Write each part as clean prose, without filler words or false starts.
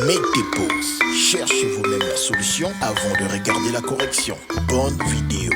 Mettez pause, cherchez vous-même la solution avant de regarder la correction. Bonne vidéo.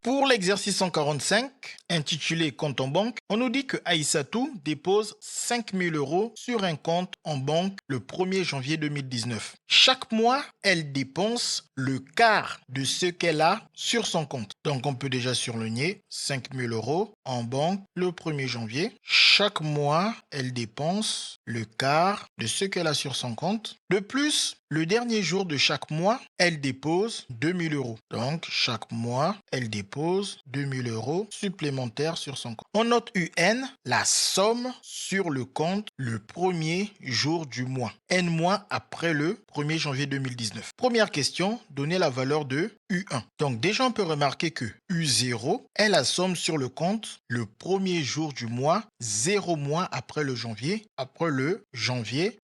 Pour l'exercice 145, intitulé compte en banque, on nous dit que Aïssatou dépose 5 000 € sur un compte en banque le 1er janvier 2019. Chaque mois, elle dépense le quart de ce qu'elle a sur son compte. Donc, on peut déjà surligner 5 000 € en banque le 1er janvier. Chaque mois, elle dépense le quart de ce qu'elle a sur son compte. De plus, le dernier jour de chaque mois, elle dépose 2 000 €. Donc, chaque mois, elle dépose 2 000 € supplémentaires sur son compte. On note UN, la somme sur le compte le premier jour du mois. N mois après le 1er janvier 2019. Première question, donner la valeur de U1. Donc, déjà, on peut remarquer que U0 est la somme sur le compte le premier jour du mois, 0 mois après le janvier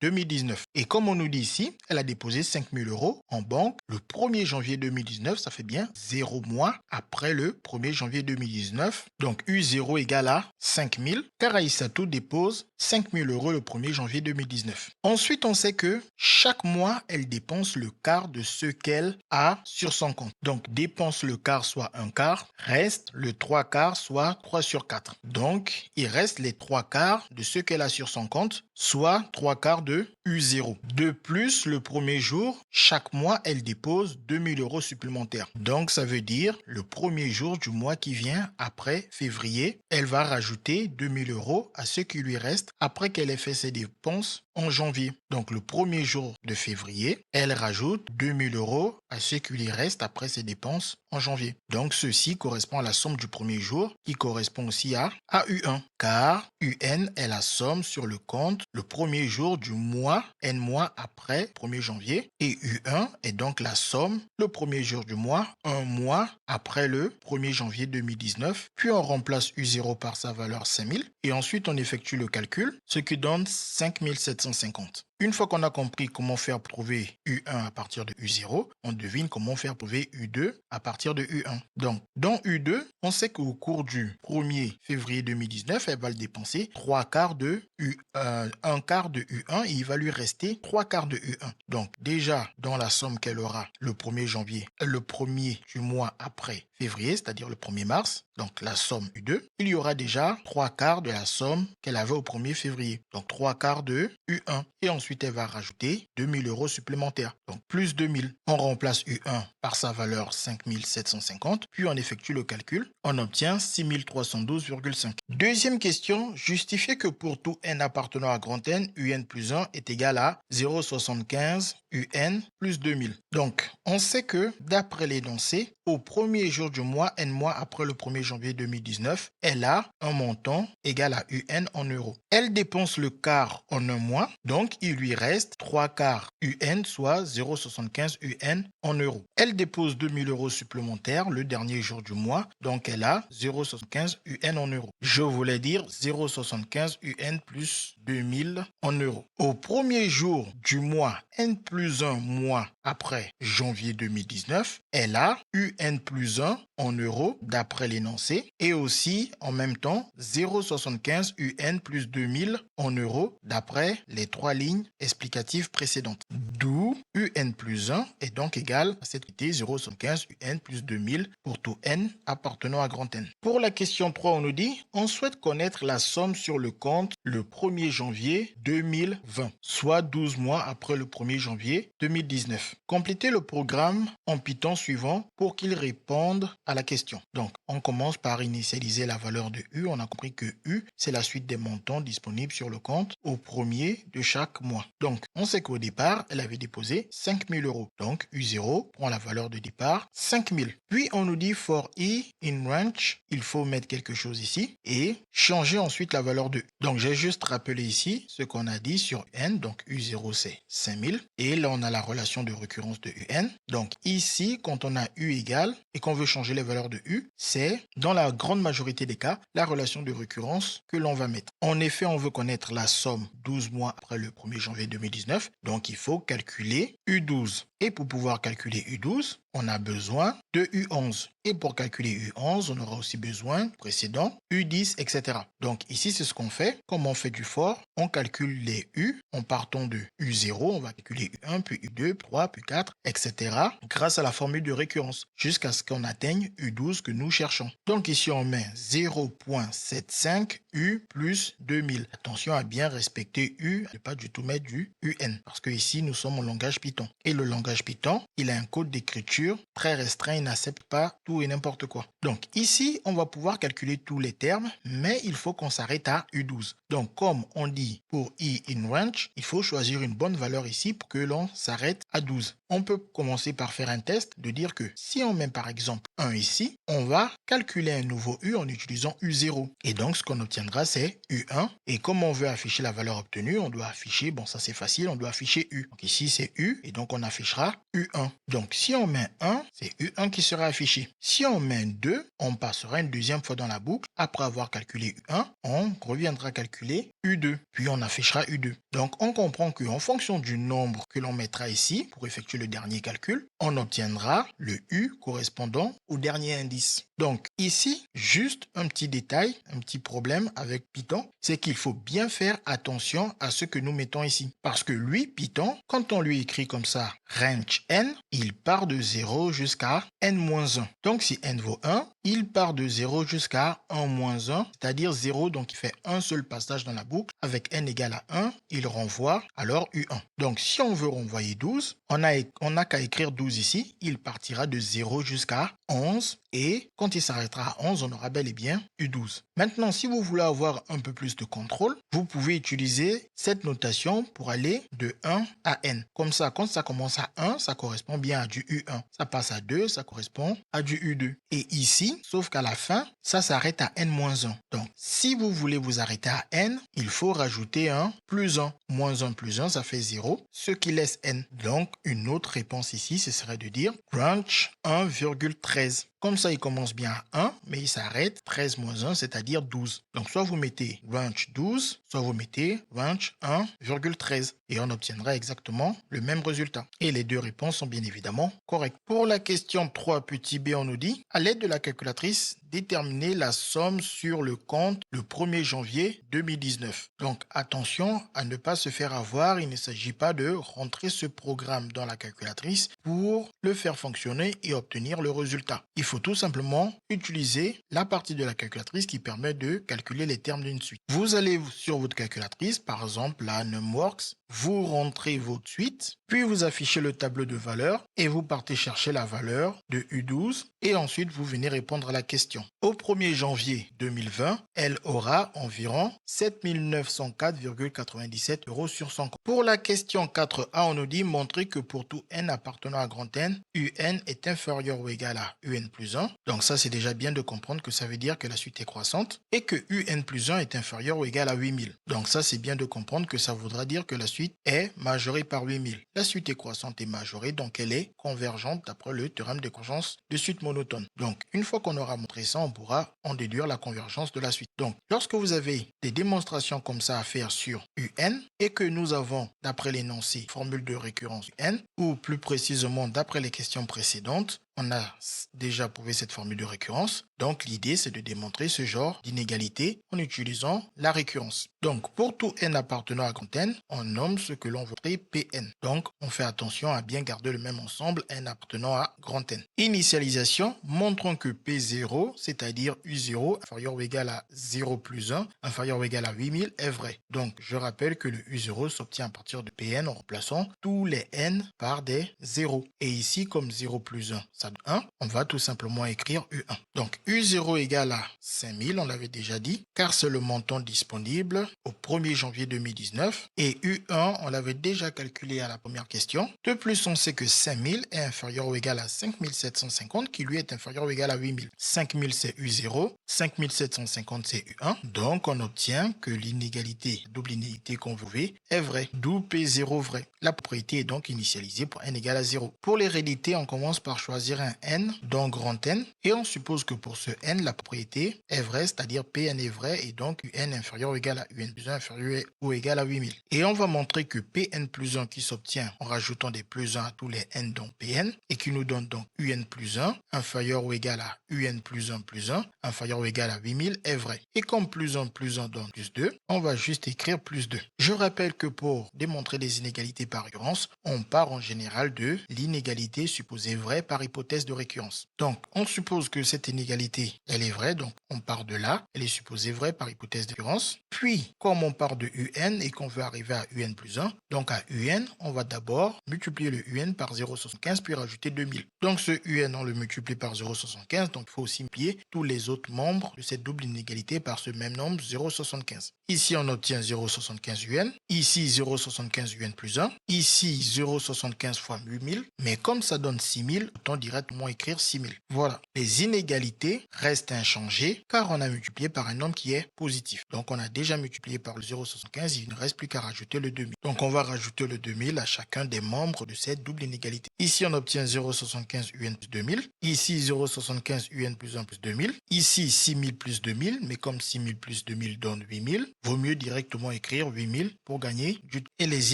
2019. Et comme on nous dit ici, elle a déposé 5 000 € en banque le 1er janvier 2019, ça fait bien 0 mois après le 1er janvier 2019. Donc U0 égale à 5 000, car Aïssatou dépose 5 000 € le 1er janvier 2019. Ensuite, on sait que chaque mois, elle dépense le quart de ce qu'elle a sur son compte. Donc, dépense le quart, soit un quart, reste le 3 quarts, soit 3 sur 4. Donc, il reste les 3 quarts de ce qu'elle a sur son compte, soit 3 quarts de U0. De plus, le premier jour, chaque mois, elle dépose 2 000 € supplémentaires. Donc, ça veut dire le premier jour du mois qui vient après février, elle va rajouter 2 000 € à ce qui lui reste après qu'elle ait fait ses dépenses en janvier. Donc, le premier jour de février, elle rajoute 2 000 € à ce qui lui reste après ses dépenses en janvier. Donc, ceci correspond à la somme du premier jour qui correspond aussi à U1, car UN est la somme sur le compte le premier jour du mois, N mois après 1er janvier, et U1 est donc la somme le premier jour du mois, 1 mois après le 1er janvier 2019, puis on remplace U0 par sa valeur 5 000, et ensuite on effectue le calcul, ce qui donne 5 750. Une fois qu'on a compris comment faire pour trouver U1 à partir de U0, on devine comment faire pour trouver U2 à partir de U1. Donc, dans U2, on sait qu'au cours du 1er février 2019, elle va le dépenser 3 quarts de U1, 1 quart de U1 et il va lui rester 3 quarts de U1. Donc, déjà, dans la somme qu'elle aura le 1er janvier, le 1er du mois après février, c'est-à-dire le 1er mars, donc la somme U2, il y aura déjà 3 quarts de la somme qu'elle avait au 1er février. Donc 3 quarts de U1. Et ensuite, elle va rajouter 2 000 € supplémentaires. Donc plus 2 000. On remplace U1 par sa valeur 5 750. Puis on effectue le calcul. On obtient 6 312,5. Deuxième question. Justifier que pour tout n appartenant à grand N, UN plus 1 est égal à 0,75 UN plus 2000. Donc, on sait que d'après l'énoncé, au premier jour du mois, N mois après le 1er janvier 2019, elle a un montant égal à UN en euros. Elle dépense le quart en un mois, donc il lui reste 3 quarts UN, soit 0,75 UN en euros. Elle dépose 2 000 € supplémentaires le dernier jour du mois, donc elle a 0,75 UN en euros. Je voulais dire 0,75 UN plus 2000 en euros. Au premier jour du mois, N plus 1 mois après janvier 2019, elle a UN plus 1 en euros d'après l'énoncé et aussi en même temps 0,75 UN plus 2000 en euros d'après les 3 lignes explicatives précédentes. D'où UN plus 1 est donc égal à cette unité 0,75 UN plus 2000 pour tout N appartenant à grand N. Pour la question 3, on nous dit on souhaite connaître la somme sur le compte le 1er janvier 2020, soit 12 mois après le 1er janvier 2019. Complétez le programme en Python suivant pour qu'il réponde à la question. Donc, on commence par initialiser la valeur de U. On a compris que U, c'est la suite des montants disponibles sur le compte au premier de chaque mois. Donc, on sait qu'au départ, elle avait déposé 5 000 €. Donc, U0 prend la valeur de départ 5 000. Puis, on nous dit for I in range, il faut mettre quelque chose ici et changer ensuite la valeur de U. Donc, j'ai juste rappelé ici ce qu'on a dit sur N. Donc, U0, c'est 5 000. Et là, on a la relation de récurrence de UN. Donc, ici, quand on a U égale et qu'on veut changer les valeurs de U, c'est, dans la grande majorité des cas, la relation de récurrence que l'on va mettre. En effet, on veut connaître la somme 12 mois après le 1er janvier 2019. Donc, il faut calculer U12. Et pour pouvoir calculer U12, on a besoin de U11. Et pour calculer U11, on aura aussi besoin précédent, U10, etc. Donc ici, c'est ce qu'on fait. Comme on fait du for, on calcule les U en partant de U0, on va calculer U1, puis U2, puis 3, puis 4, etc. grâce à la formule de récurrence, jusqu'à ce qu'on atteigne U12 que nous cherchons. Donc ici, on met 0.75 U plus 2000. Attention à bien respecter U, ne pas du tout mettre du UN, parce que ici, nous sommes au langage Python. Et le langage Python, il a un code d'écriture très restreint, il n'accepte pas tout et n'importe quoi. Donc ici, on va pouvoir calculer tous les termes, mais il faut qu'on s'arrête à U12. Donc comme on dit pour I in range, il faut choisir une bonne valeur ici pour que l'on s'arrête à 12. On peut commencer par faire un test de dire que si on met par exemple 1 ici, on va calculer un nouveau U en utilisant U0. Et donc ce qu'on obtiendra c'est U1. Et comme on veut afficher la valeur obtenue, on doit afficher, bon ça c'est facile, on doit afficher U. Donc ici c'est U et donc on affichera U1. Donc si on met 1, c'est U1 qui sera affiché. Si on met 2, on passera une deuxième fois dans la boucle. Après avoir calculé U1, on reviendra calculer U2. Puis on affichera U2. Donc on comprend qu'en fonction du nombre que l'on mettra ici pour effectuer le dernier calcul, on obtiendra le U correspondant au dernier indice. Donc ici, juste un petit détail, un petit problème avec Python, c'est qu'il faut bien faire attention à ce que nous mettons ici. Parce que lui, Python, quand on lui écrit comme ça, range n, il part de 0 jusqu'à n-1. Donc si n vaut 1, il part de 0 jusqu'à 1-1, c'est-à-dire 0, donc il fait un seul passage dans la boucle. Avec n égale à 1, il renvoie alors U1. Donc si on veut renvoyer 12, on n'a qu'à écrire 12 ici. Il partira de 0 jusqu'à 11 et quand il s'arrêtera à 11, on aura bel et bien U12. Maintenant, si vous voulez avoir un peu plus de contrôle, vous pouvez utiliser cette notation pour aller de 1 à n. Comme ça, quand ça commence à 1, ça correspond bien à du U1. Ça passe à 2, ça correspond à du U2. Et ici, sauf qu'à la fin, ça s'arrête à n-1. Donc, si vous voulez vous arrêter à n, il faut rajouter un plus 1. Moins 1 plus 1, ça fait 0, ce qui laisse n. Donc, une autre réponse ici, ce serait de dire range 1,13. Comme ça, il commence bien à 1, mais il s'arrête 13 moins 1, c'est-à-dire 12. Donc, soit vous mettez range 12, soit vous mettez range 1,13. Et on obtiendra exactement le même résultat. Et les deux réponses sont bien évidemment correctes. Pour la question 3 petit b, on nous dit, à l'aide de la calculatrice, déterminer la somme sur le compte le 1er janvier 2019. Donc, attention à ne pas se faire avoir. Il ne s'agit pas de rentrer ce programme dans la calculatrice pour le faire fonctionner et obtenir le résultat. Il faut tout simplement utiliser la partie de la calculatrice qui permet de calculer les termes d'une suite. Vous allez sur votre calculatrice, par exemple la NumWorks, vous rentrez votre suite, puis vous affichez le tableau de valeurs et vous partez chercher la valeur de U12 et ensuite vous venez répondre à la question. Au 1er janvier 2020, elle aura environ 7 904,97 € sur son compte. Pour la question 4a, on nous dit montrer que pour tout n appartenant à grand N, UN est inférieur ou égal à UN plus 1. Donc ça, c'est déjà bien de comprendre que ça veut dire que la suite est croissante et que UN plus 1 est inférieur ou égal à 8000. Donc ça, c'est bien de comprendre que ça voudra dire que la suite est majorée par 8000. La suite est croissante et majorée, donc elle est convergente d'après le théorème de convergence de suite monotone. Donc une fois qu'on aura montré ça, on pourra en déduire la convergence de la suite. Donc lorsque vous avez des démonstrations comme ça à faire sur UN et que nous avons, d'après l'énoncé, formule de récurrence UN, ou plus précisément d'après les questions précédentes, on a déjà prouvé cette formule de récurrence. Donc, l'idée, c'est de démontrer ce genre d'inégalité en utilisant la récurrence. Donc, pour tout n appartenant à grand N, on nomme ce que l'on veut Pn. Donc, on fait attention à bien garder le même ensemble n appartenant à grand N. Initialisation, montrons que P0, c'est-à-dire U0, inférieur ou égal à 0 plus 1, inférieur ou égal à 8000, est vrai. Donc, je rappelle que le U0 s'obtient à partir de Pn en remplaçant tous les n par des 0. Et ici, comme 0 plus 1, ça donne 1, on va tout simplement écrire U1. Donc, U0 égale à 5000, on l'avait déjà dit, car c'est le montant disponible au 1er janvier 2019. Et U1, on l'avait déjà calculé à la première question. De plus, on sait que 5000 est inférieur ou égal à 5750, qui lui est inférieur ou égal à 8000. 5000, c'est U0, 5750, c'est U1. Donc, on obtient que l'inégalité, double inégalité qu'on veut, est vraie, d'où P0 vrai. La propriété est donc initialisée pour n égale à 0. Pour les réalités, on commence par choisir choisir un n dans grand N et on suppose que pour ce n, la propriété est vraie, c'est-à-dire Pn est vrai et donc Un inférieur ou égal à Un plus 1 inférieur ou égal à 8000. Et on va montrer que Pn plus 1 qui s'obtient en rajoutant des plus 1 à tous les n dans Pn et qui nous donne donc Un plus 1 inférieur ou égal à Un plus 1 plus 1 inférieur ou égal à 8000 est vrai. Et comme plus 1 donne plus 2, on va juste écrire plus 2. Je rappelle que pour démontrer les inégalités par récurrence, on part en général de l'inégalité supposée vraie par hypothèse de récurrence. Donc, on suppose que cette inégalité, elle est vraie, donc on part de là, elle est supposée vraie par hypothèse de récurrence. Puis, comme on part de Un et qu'on veut arriver à Un plus 1, donc à Un, on va d'abord multiplier le Un par 0,75 puis rajouter 2000. Donc ce Un, on le multiplie par 0,75, donc il faut aussi multiplier tous les autres membres de cette double inégalité par ce même nombre, 0,75. Ici, on obtient 0,75 UN. Ici, 0,75 UN plus 1. Ici, 0,75 fois 8000. Mais comme ça donne 6000, autant directement écrire 6000. Voilà. Les inégalités restent inchangées car on a multiplié par un nombre qui est positif. Donc, on a déjà multiplié par le 0,75. Il ne reste plus qu'à rajouter le 2000. Donc, on va rajouter le 2000 à chacun des membres de cette double inégalité. Ici, on obtient 0,75 UN plus 2000. Ici, 0,75 UN plus 1 plus 2000. Ici, 6000 plus 2000. Mais comme 6000 plus 2000 donne 8000, vaut mieux directement écrire 8000 pour gagner du temps. Et les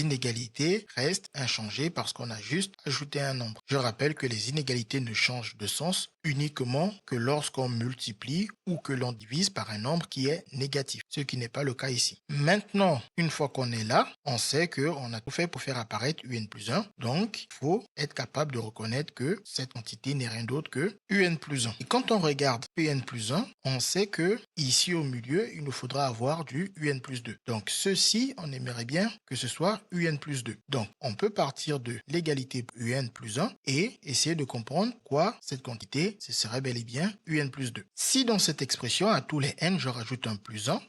inégalités restent inchangées parce qu'on a juste ajouté un nombre. Je rappelle que les inégalités ne changent de sens uniquement que lorsqu'on multiplie ou que l'on divise par un nombre qui est négatif, ce qui n'est pas le cas ici. Maintenant, une fois qu'on est là, on sait qu'on a tout fait pour faire apparaître Un plus 1. Donc, il faut être capable de reconnaître que cette quantité n'est rien d'autre que Un plus 1. Et quand on regarde Pn plus 1, on sait que ici au milieu, il nous faudra avoir du Un plus 2. Donc, ceci, on aimerait bien que ce soit Un plus 2. Donc, on peut partir de l'égalité Un plus 1 et essayer de comprendre quoi cette quantité, ce serait bel et bien Un plus 2. Si dans cette expression, à tous les n, je rajoute un plus 1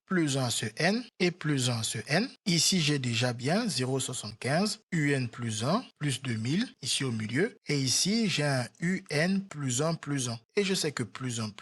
à ce n et plus 1 à ce n, ici j'ai déjà bien 0,75, Un plus 1 plus 2000 ici au milieu, et ici j'ai un Un plus 1 plus 1. Et je sais que plus 1,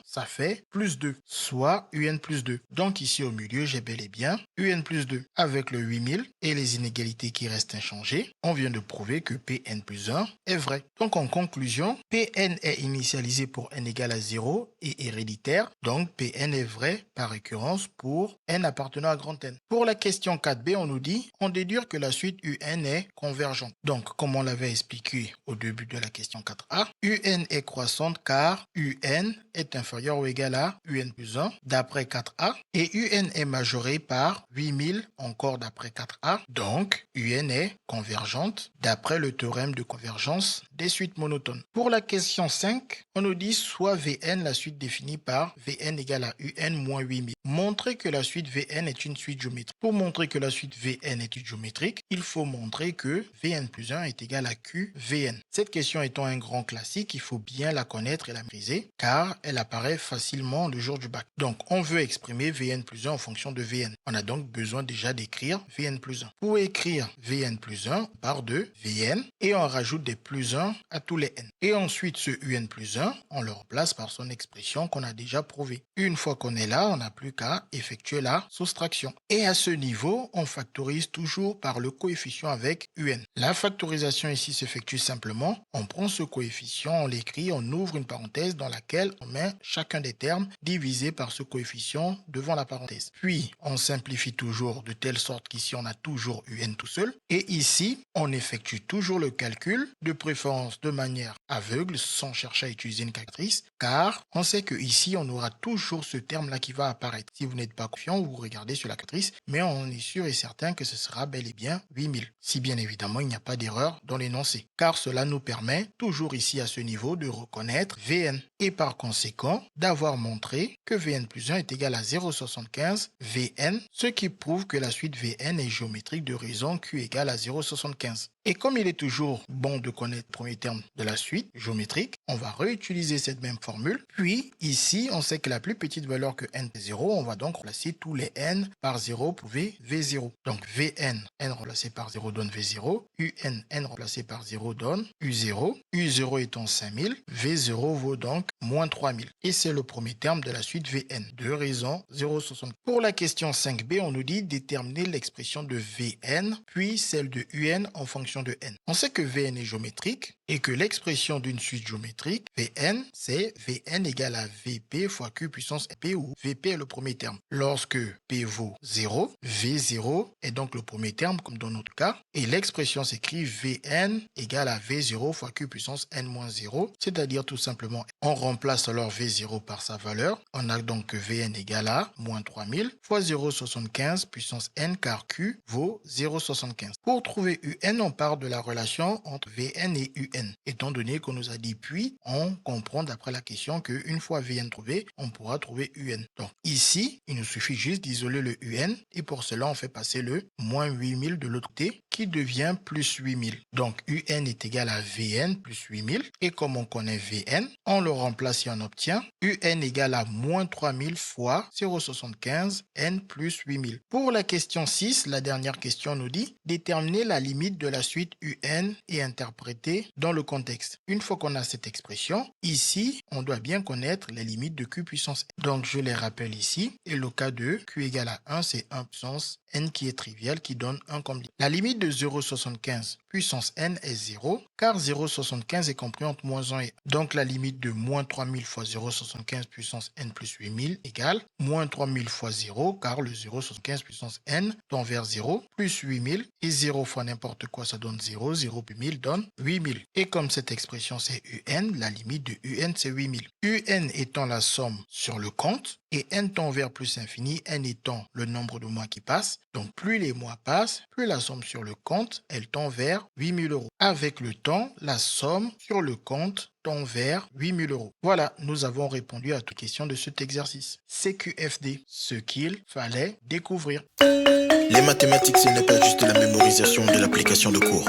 ça fait plus 2, soit Un plus 2. Donc ici au milieu, j'ai bel et bien Un plus 2. Avec le 8000 et les inégalités qui restent inchangées, on vient de prouver que Pn plus 1 est vrai. Donc en conclusion, Pn est initialisé pour n égale à 0 et héréditaire. Donc Pn est vrai par récurrence pour n appartenant à grand N. Pour la question 4b, on nous dit, on déduit que la suite Un est convergente. Donc comme on l'avait expliqué au début de la question 4a, Un est croissante car Un est inférieur ou égal à Un plus 1 d'après 4a et Un est majoré par 8000 encore d'après 4a. Donc Un est convergente d'après le théorème de convergence des suites monotones. Pour la question 5, on nous dit soit Vn, la suite définie par Vn égale à Un moins 8000. Montrer que la suite Vn est une suite géométrique. Pour montrer que la suite Vn est une géométrique, il faut montrer que Vn plus 1 est égal à QVn. Cette question étant un grand classique, il faut bien la connaître et la maîtriser car elle apparaît facilement le jour du bac. Donc on veut exprimer Vn plus 1 en fonction de Vn. On a donc besoin déjà d'écrire Vn plus 1. Pour écrire Vn plus 1, on part de Vn et on rajoute des plus 1 à tous les n. Et ensuite ce Un plus 1, on le remplace par son expression qu'on a déjà prouvée. Une fois qu'on est là, on n'a plus qu'à effectuer la soustraction. Et à ce niveau, on factorise toujours par le coefficient avec Un. La factorisation ici s'effectue simplement. On prend ce coefficient, on l'écrit, on ouvre une parenthèse dans laquelle on met chacun des termes divisé par ce coefficient devant la parenthèse. Puis, on simplifie toujours de telle sorte qu'ici, on a toujours Un tout seul. Et ici, on effectue toujours le calcul, de préférence de manière aveugle, sans chercher à utiliser une calculatrice, car on sait que ici, on aura toujours ce terme-là qui va apparaître. Si vous n'êtes pas confiant, vous regardez sur la calculatrice, mais on est sûr et certain que ce sera bel et bien 8000. Si bien évidemment, il n'y a pas d'erreur dans l'énoncé, car cela nous permet, toujours ici à ce niveau, de reconnaître Vn. Et par conséquent, d'avoir montré que Vn plus 1 est égal à 0,75 Vn, ce qui prouve que la suite Vn est géométrique de raison Q égale à 0,75. Et comme il est toujours bon de connaître le premier terme de la suite géométrique, on va réutiliser cette même formule. Puis ici, on sait que la plus petite valeur que n est 0, on va donc remplacer tous les n par 0 pour V0. Donc Vn, n remplacé par 0 donne V0. Un, n remplacé par 0 donne U0. U0 étant 5000, V0 vaut donc moins 3000. Et c'est le premier terme de la suite Vn. Deux raisons, 0,60. Pour la question 5b, on nous dit déterminer l'expression de Vn, puis celle de Un en fonction de n. On sait que Vn est géométrique et que l'expression d'une suite géométrique, Vn, c'est Vn égale à Vp fois Q puissance P, où Vp est le premier terme. Lorsque P vaut 0, V0 est donc le premier terme, comme dans notre cas, et l'expression s'écrit Vn égale à V0 fois Q puissance n-0, c'est-à-dire tout simplement, on remplace alors V0 par sa valeur. On a donc que Vn égale à moins 3000 fois 0,75 puissance n, car Q vaut 0,75. Pour trouver Un, on part de la relation entre Vn et Un. Étant donné qu'on nous a dit puis, on comprend d'après la question qu'une fois Vn trouvé, on pourra trouver Un. Donc ici, il nous suffit juste d'isoler le Un, et pour cela, on fait passer le moins 8000 de l'autre côté, qui devient plus 8000. Donc Un est égal à Vn plus 8000, et comme on connaît Vn, on le remplace et on obtient Un égale à moins 3000 fois 0,75 n plus 8000. Pour la question 6, la dernière question nous dit déterminer la limite de la suite Un et interpréter dans le contexte. Une fois qu'on a cette expression, ici, on doit bien connaître les limites de Q puissance n. Donc je les rappelle ici, et le cas de Q égale à 1, c'est 1 puissance n qui est trivial, qui donne 1 comme limite. La limite de 0,75 puissance n est 0, car 0,75 est compris entre moins 1 et 1. Donc la limite de moins 3000 fois 0,75 puissance n plus 8000 égale moins 3000 fois 0, car le 0,75 puissance n tend vers 0, plus 8000, et 0 fois n'importe quoi, ça donne 0, 0 plus 1000 donne 8000. Et comme cette expression c'est Un, la limite de Un c'est 8000. Un étant la somme sur le compte, et n tend vers plus infini, n étant le nombre de mois qui passent. Donc plus les mois passent, plus la somme sur le compte, elle tend vers 8000 euros. Avec le temps, la somme sur le compte tend vers 8000 euros. Voilà, nous avons répondu à toute question de cet exercice. CQFD, ce qu'il fallait découvrir. Les mathématiques, ce n'est pas juste la mémorisation de l'application de cours.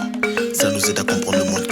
Ça nous aide à comprendre le monde